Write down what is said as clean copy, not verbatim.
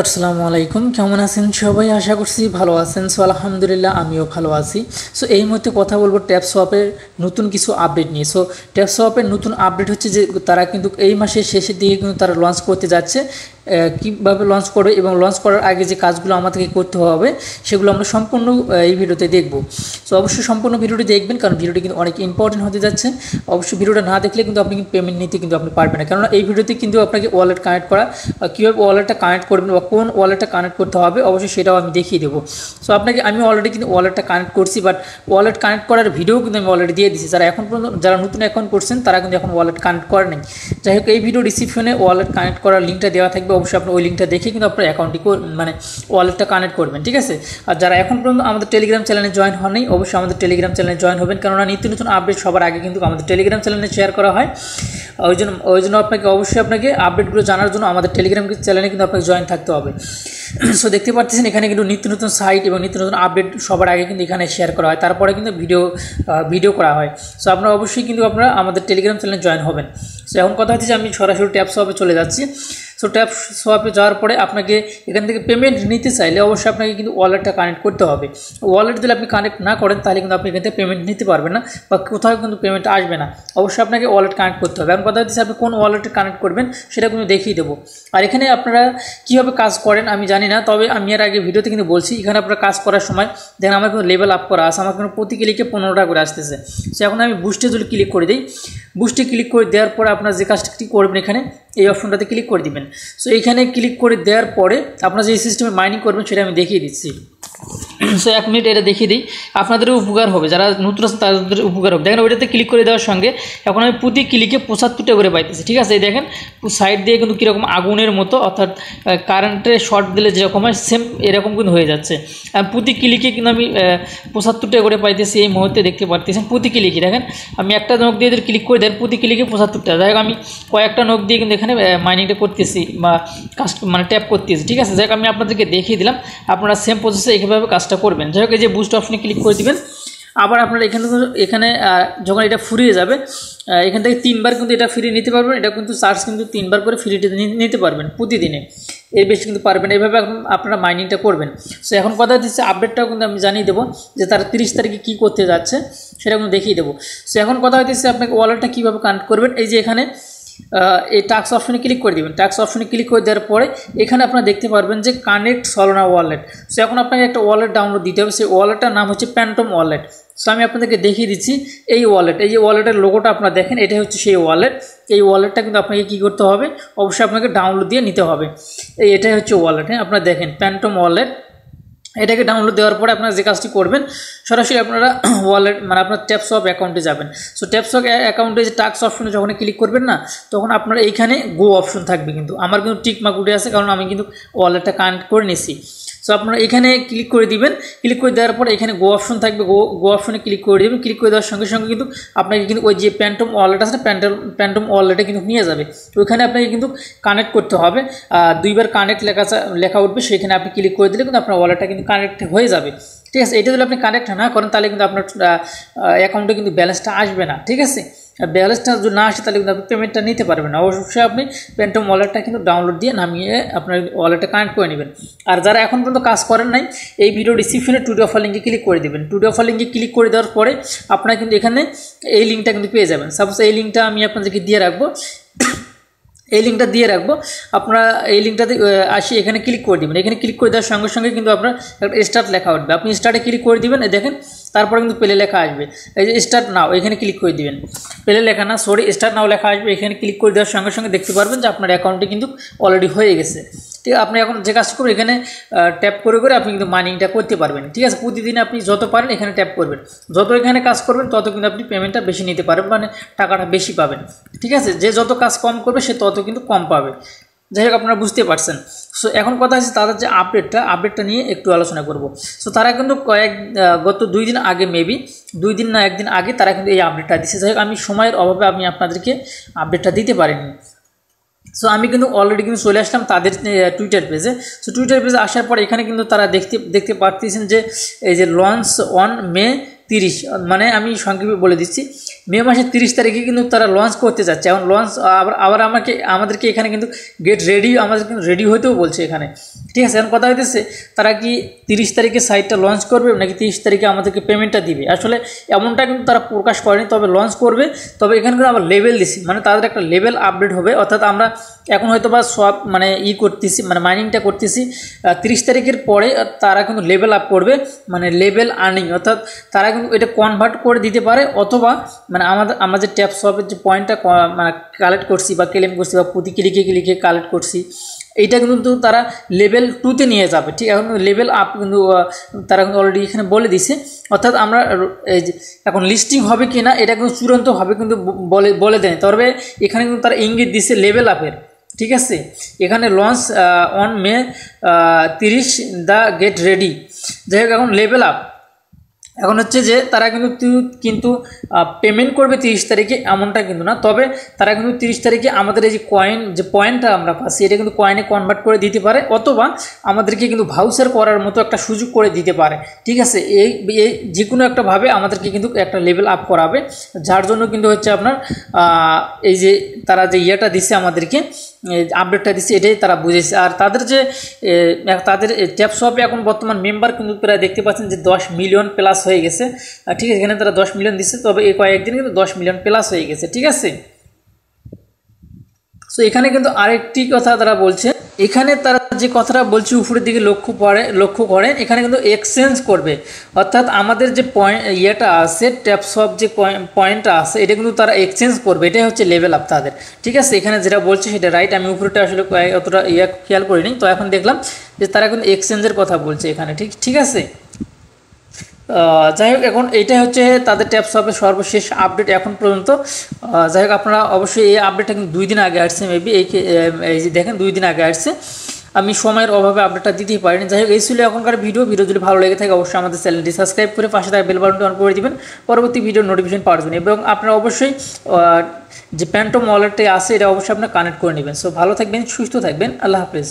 আসসালামু আলাইকুম, কেমন আছেন সবাই? আশা করছি ভালো আছেন। সো আলহামদুলিল্লাহ আমিও ভালো আছি। সো এই মুহূর্তে কথা বলবো ট্যাপসোয়াপের নতুন কিছু আপডেট নিয়ে। সো ট্যাপসোয়াপের নতুন আপডেট হচ্ছে যে তারা কিন্তু এই মাসের শেষের দিকে কিন্তু তারা লঞ্চ করতে যাচ্ছে। কীভাবে লঞ্চ করবে এবং লঞ্চ করার আগে যে কাজগুলো আমাদেরকে করতে হবে সেগুলো আমরা সম্পূর্ণ এই ভিডিওতে দেখব। সো অবশ্যই সম্পূর্ণ ভিডিওটি দেখবেন, কারণ ভিডিওটি কিন্তু অনেক ইম্পর্টেন্ট হতে যাচ্ছে। অবশ্যই ভিডিওটা না দেখলে কিন্তু আপনি পেমেন্ট নিতে কিন্তু আপনি পারবেন না, কেননা এই ভিডিওতে কিন্তু আপনাকে ওয়ালেট কানেক্ট করা, কীভাবে ওয়ালেটটা কানেক্ট করবেন বা কোন ওয়ালেটটা কানেক্ট করতে হবে অবশ্যই সেটাও আমি দেখিয়ে দেবো। সো আপনাকে আমি অলরেডি কিন্তু ওয়ালেটটা কানেক্ট করছি, বাট ওয়ালেট কানেক্ট করার ভিডিও কিন্তু আমি অলরেডি দিয়ে দিচ্ছি। যারা নতুন অ্যাকাউন্ট করছেন তারা কিন্তু এখন ওয়ালেট কানেক্ট করে নেই। যাই হোক, এই ভিডিও ডিসক্রিপশনে ওয়ালেট কানেক্ট করার লিঙ্কটা দেওয়া থাকবে, অবশ্যই আপনি ওই লিঙ্কটা দেখে কিন্তু আপনার অ্যাকাউন্টটি ওয়ালেটটা কানেক্ট করবেন, ঠিক আছে? আর যারা এখন পর্যন্ত আমাদের টেলিগ্রাম চ্যানেলে জয়েন হননি অবশ্যই আমাদের টেলিগ্রাম চ্যানেলে জয়েন হবেন, কেননা নিত্য নতুন আপডেট সবার আগে কিন্তু আমাদের টেলিগ্রাম চ্যানেলে শেয়ার করা হয়। ওই জন্য আপনাকে আপডেটগুলো জানার জন্য আমাদের টেলিগ্রাম চ্যানেলে কিন্তু আপনাকে জয়েন থাকতে হবে। সো দেখতে পাচ্ছেন এখানে কিন্তু নিত্য নতুন সাইট এবং নিত্য নতুন আপডেট সবার আগে কিন্তু এখানে শেয়ার করা হয়, তারপরে কিন্তু ভিডিও করা হয়। সো আপনারা অবশ্যই কিন্তু আমাদের টেলিগ্রাম চ্যানেলে জয়েন হবেন। সো এখন কথা হচ্ছে যে আমি সরাসরি ট্যাপসোয়াপে চলে যাচ্ছি। সো ট্যাপসোয়াপে যাওয়ার পরে আপনাকে এখান থেকে পেমেন্ট নিতে চাইলে অবশ্যই আপনাকে কিন্তু ওয়ালেটটা কানেক্ট করতে হবে। ওয়ালেট যদি আপনি কানেক্ট না করেন তাহলে কিন্তু আপনি এখান থেকে পেমেন্ট নিতে পারবেন না, বা কোথাও কিন্তু পেমেন্ট আসবে না। অবশ্যই আপনাকে ওয়ালেট কানেক্ট করতে হবে। এখন কথা হচ্ছে আপনি কোন ওয়ালেটে কানেক্ট করবেন সেটা কিন্তু দেখিয়ে দেবো। আর এখানে আপনারা কীভাবে কাজ করেন আমি জানি না, তবে আমি এর আগে ভিডিওতে কিন্তু বলছি। এখানে আপনারা কাজ করার সময় দেখেন আমার কিন্তু লেভেল আপ করা আছে, আমার কিন্তু প্রতি ক্লিকে 15 টাকা করে আসতেছে। সো এখন আমি বুস্টে যদি ক্লিক করে দিই, বুস্টে ক্লিক করে দেওয়ার পরে আপনারা যে কাজটি করবেন এখানে এই অপশনটাতে ক্লিক করে দিবেন। সো এইখানে ক্লিক করে দেওয়ার পরে আপনারা যে সিস্টেমে মাইনিং করবেন সেটা আমি দেখিয়ে দিচ্ছি। সো 1 মিনিট এটা দেখিয়ে দিই, আপনাদেরও উপকার হবে, যারা নতুন আছেন তাদের উপকার হবে। দেখেন ওইটাতে ক্লিক করে দেওয়ার সঙ্গে এখন আমি প্রতি ক্লিকে 75 টাকা করে পাইতেছি, ঠিক আছে? এই দেখেন সাইড দিয়ে কিন্তু কীরকম আগুনের মতো, অর্থাৎ কারেন্টে শর্ট দিলে যেরকম হয় সেম এরকম কিন্তু হয়ে যাচ্ছে। প্রতি ক্লিকে কিন্তু আমি 75 টাকা করে পাইতেছি এই মুহূর্তে, দেখতে পারতেছেন প্রতি ক্লিকে। দেখেন আমি একটা নখ দিয়ে যদি ক্লিক করে দেন প্রতি ক্লিকে 75 টাকা। যাই হোক আমি কয়েকটা নখ দিয়ে কিন্তু এখানে মাইনিংটা করতেছি বা ট্যাপ করতেছি, ঠিক আছে? যাই হোক আমি আপনাদেরকে দেখিয়ে দিলাম, আপনারা সেম প্রসেসে এইভাবে কাজটা করবেন। যাই হোক এই যে বুস্ট অপশনে ক্লিক করে দিবেন। আবার আপনারা এখানে যখন এটা ফুরিয়ে যাবে এখান থেকে 3 বার কিন্তু এটা ফ্রি নিতে পারবেন। এটা কিন্তু চার্জ কিন্তু 3 বার করে ফ্রিতে নিতে পারবেন প্রতিদিনে, এর বেশি কিন্তু পারবেন। এইভাবে আপনারা মাইনিংটা করবেন। সো এখন কথা হচ্ছে আপডেটটাও কিন্তু আমি জানিয়ে দেবো যে তারা 30 তারিখে কী করতে যাচ্ছে সেটা কিন্তু দেখিয়ে দেবো। সো এখন কথা হচ্ছে আপনাকে ওয়ালেটটা কীভাবে কানেক্ট করবেন। এই যে এখানে এই টাস্ক অপশনে ক্লিক করে দেবেন। টাস্ক অপশনে ক্লিক করে দেওয়ার পরে এখানে আপনারা দেখতে পারবেন যে কানেক্ট সলোনা ওয়ালেট। সো এখন আপনাকে একটা ওয়ালেট ডাউনলোড দিতে হবে, সেই ওয়ালেটটার নাম হচ্ছে প্যান্টম ওয়ালেট। সো আমি আপনাদেরকে দেখিয়ে দিচ্ছি এই যে ওয়ালেটের লোগোটা আপনারা দেখেন, এটাই হচ্ছে সেই ওয়ালেট। এই ওয়ালেটটা কিন্তু আপনাকে কী করতে হবে, অবশ্যই আপনাকে ডাউনলোড দিয়ে নিতে হবে। এটাই হচ্ছে ওয়ালেট। হ্যাঁ, আপনারা দেখেন প্যান্টম ওয়ালেট। এটাকে ডাউনলোড দেওয়ার পরে আপনারা যে কাজটি করবেন, সরাসরি আপনারা ওয়ালেট আপনার ট্যাপসোয়াপ অ্যাকাউন্টে যাবেন। সো ট্যাপসোয়াপ অ্যাকাউন্টে যে টাস্ক অপশনে যখন ক্লিক করবেন না, তখন আপনার এইখানে গো অপশন থাকবে। কিন্তু আমার কিন্তু টিক মার্ক উঠে আছে, কারণ আমি কিন্তু ওয়ালেটটা কানেক্ট করে নিয়েছি। সো আপনারা এখানে ক্লিক করে দিবেন। ক্লিক করে দেওয়ার পর এখানে গো অপশন থাকবে, গো অপশনে ক্লিক করে দেবেন। ক্লিক করে দেওয়ার সঙ্গে সঙ্গে কিন্তু আপনাকে কিন্তু ওই যে প্যান্টম ওয়ালেট আছে, প্যান্টম ওয়ালেটে কিন্তু নিয়ে যাবে। ওইখানে আপনাকে কিন্তু কানেক্ট করতে হবে। 2 বার কানেক্ট লেখা উঠবে, সেখানে আপনি ক্লিক করে দিলে কিন্তু আপনার ওয়ালেটটা কিন্তু কানেক্ট হয়ে যাবে, ঠিক আছে? এটা যদি আপনি কানেক্ট না করেন তাহলে কিন্তু আপনার অ্যাকাউন্টে কিন্তু ব্যালেন্সটা আসবে না, ঠিক আছে? ব্যালেন্সটা যদি না আসে তাহলে কিন্তু আপনি পেমেন্টটা নিতে পারবেন না। অবশ্যই আপনি প্যান্টম ওয়ালেটটা কিন্তু ডাউনলোড দিয়ে নামিয়ে আপনার ওয়ালেটে কানেক্ট করে নেবেন। আর যারা এখন পর্যন্ত কাজ করেন নাই, এই ভিডিও ডিসক্রিপশনে টুডে অফার লিঙ্কে ক্লিক করে দেবেন। টুডে অফার লিঙ্কে ক্লিক করে দেওয়ার পরে আপনারা কিন্তু এখানে এই লিঙ্কটা কিন্তু পেয়ে যাবেন। সাপোজ এই লিঙ্কটা আমি আপনাদেরকে দিয়ে রাখবো, আপনারা এই লিঙ্কটাতে আসি এখানে ক্লিক করে দেবেন। এখানে ক্লিক করে দেওয়ার সঙ্গে সঙ্গে কিন্তু আপনার একটা স্টার্ট লেখা উঠবে, আপনি স্টার্টে ক্লিক করে দিবেন। দেখেন তারপরে কিন্তু প্লে লেখা আসবে, এই যে স্টার্ট নাও, এখানে ক্লিক করে দিবেন। প্লে লেখা না, সরি, স্টার্ট নাও লেখা আসবে। এখানে ক্লিক করে দেওয়ার সঙ্গে সঙ্গে দেখতে পারবেন যে আপনার অ্যাকাউন্টে কিন্তু অলরেডি হয়ে গেছে, ঠিক আছে? আপনি এখন যে কাজটা করবেন এখানে ট্যাপ করে আপনি কিন্তু মাইনিংটা করতে পারবেন, ঠিক আছে? প্রতিদিন আপনি যত পারেন এখানে ট্যাপ করবেন, যত এখানে কাজ করবেন তত কিন্তু আপনি পেমেন্টটা বেশি নিতে পারবেন, টাকাটা বেশি পাবেন, ঠিক আছে? যে যত কাজ কম করবে সে তত কিন্তু কম পাবে। যাই হোক আপনারা বুঝতে পারছেন। সো এখন কথা হচ্ছে তাদের যে আপডেটটা নিয়ে একটু আলোচনা করব। সো তারা কিন্তু গত 2 দিন আগে, মেবি 2 দিন না 1 দিন আগে তারা কিন্তু এই আপডেটটা দিচ্ছে। যাই হোক আমি সময়ের অভাবে আমি আপনাদেরকে আপডেটটা দিতে পারিনি। সো আমি কিন্তু অলরেডি কিন্তু চলে আসলাম তাদের টুইটার পেজে। সো টুইটার পেজে আসার পর এখানে কিন্তু তারা দেখতে পারতেছেন যে এই যে লঞ্চ অন May 30, মানে আমি সংক্ষেপে বলে দিচ্ছি, মে মাসের 30 তারিখে কিন্তু তারা লঞ্চ করতে যাচ্ছে। এখন লঞ্চ আবার আমাদেরকে এখানে কিন্তু গেট রেডি, আমাদের কিন্তু রেডি হতেও বলছে এখানে, ঠিক আছে। এখন কথা হইতেছে তারা কি 30 তারিখে সাইটটা লঞ্চ করবে নাকি 30 তারিখে আমাদেরকে পেমেন্টটা দিবে, আসলে এমনটা কিন্তু তারা প্রকাশ করেনি, তবে লঞ্চ করবে। তবে এখানে কিন্তু আবার লেভেল দিছি, মানে তাদের একটা লেভেল আপডেট হবে, অর্থাৎ আমরা এখন হয়তো বা সব মানে করতেছি, মানে মাইনিংটা করতেছি 30 তারিখের পরে তারা কিন্তু লেভেল আপ করবে, মানে লেভেল আর্নিং, অর্থাৎ তারা কিন্তু এটা কনভার্ট করে দিতে পারে, অথবা মানে আমরা যে ট্যাপ সোয়াপের যে পয়েন্টটা মানে কালেক্ট করছি বা ক্লেম করছি বা প্রতি ক্লিকে কালেক্ট করছি, এইটা কিন্তু তারা লেভেল 2-তে নিয়ে যাবে, ঠিক। এখন লেভেল আপ কিন্তু তারা কিন্তু অলরেডি এখানে বলে দিছে, অর্থাৎ আমরা এই যে এখন লিস্টিং হবে কি না এটা কিন্তু চূড়ান্তভাবে কিন্তু বলে দেয়, তবে এখানে কিন্তু তারা ইঙ্গিত দিছে লেভেল আপের, ঠিক আছে। এখানে launch on May 30 the get ready, যাই হোক এখন লেভেল আপ এখন হচ্ছে যে তারা কিন্তু পেমেন্ট করবে 30 তারিখে এমনটা কিন্তু না, তবে তারা কিন্তু 30 তারিখে আমাদের এই যে পয়েন্টটা আমরা পাচ্ছি এটা কিন্তু কয়েনে কনভার্ট করে দিতে পারে, অথবা আমাদেরকে কিন্তু ভাউচার করার মতো একটা সুযোগ করে দিতে পারে, ঠিক আছে। এই যে কোনো একটা ভাবে আমাদেরকে কিন্তু একটা লেভেল আপ করাবে, যার জন্য কিন্তু হচ্ছে আপনার এই যে তারা যে ইয়েটা দিচ্ছে আমাদেরকে আপডেটটা দিচ্ছে, এটাই তারা বুঝেছে। আর তাদের ট্যাপ সোয়াপে এখন বর্তমান মেম্বার কিন্তু প্রায় দেখতে পাচ্ছেন যে 10 মিলিয়ন প্লাস হয়ে গেছে, ঠিক আছে। এখানে তারা 10 মিলিয়ন দিচ্ছে, তবে এই কয়েকদিন কিন্তু 10 মিলিয়ন প্লাস হয়ে গেছে, ঠিক আছে। সো এখানে কিন্তু আরেকটি কথা তারা বলছে, এখানে তারা যে কথাটা বলছে উপরের দিকে লক্ষ্য করেন, এখানে কিন্তু এক্সচেঞ্জ করবে, অর্থাৎ আমাদের যে ইয়েটা আছে ট্যাপ সোয়াপ যে পয়েন্টটা আছে এটা কিন্তু তারা এক্সচেঞ্জ করবে, এটাই হচ্ছে লেভেল আপ তাদের, ঠিক আছে। এখানে যেটা বলছে সেটা রাইট, আমি উপরেটা আসলে অতটা খেয়াল করিনি, তো এখন দেখলাম যে তারা কিন্তু এক্সচেঞ্জের কথা বলছে এখানে, ঠিক আছে। যাই হোক এখন এইটাই হচ্ছে তাদের ট্যাপ সোয়াপের সর্বশেষ আপডেট এখন পর্যন্ত। যাই হোক আপনারা অবশ্যই এই আপডেটটা কিন্তু 2 দিন আগে আসছে, মেবি এই যে দেখেন 2 দিন আগে আসছে, আমি সময়ের অভাবে আপডেটটা দিতেই পারিনি। যাই হোক এই ছিল এখনকার ভিডিও যদি ভালো লেগে থাকে অবশ্যই আমাদের চ্যানেলটি সাবস্ক্রাইব করে পাশে থাকা বেল বাটনটি অন করে দিবেন, পরবর্তী ভিডিওর নোটিফিকেশন পাওয়ার জন্য। এবং আপনারা অবশ্যই যে প্যান্টম ওয়ালেটটি আছে এটা অবশ্যই আপনারা কানেক্ট করে নেবেন। সো ভালো থাকবেন, সুস্থ থাকবেন, আল্লাহ হাফেজ।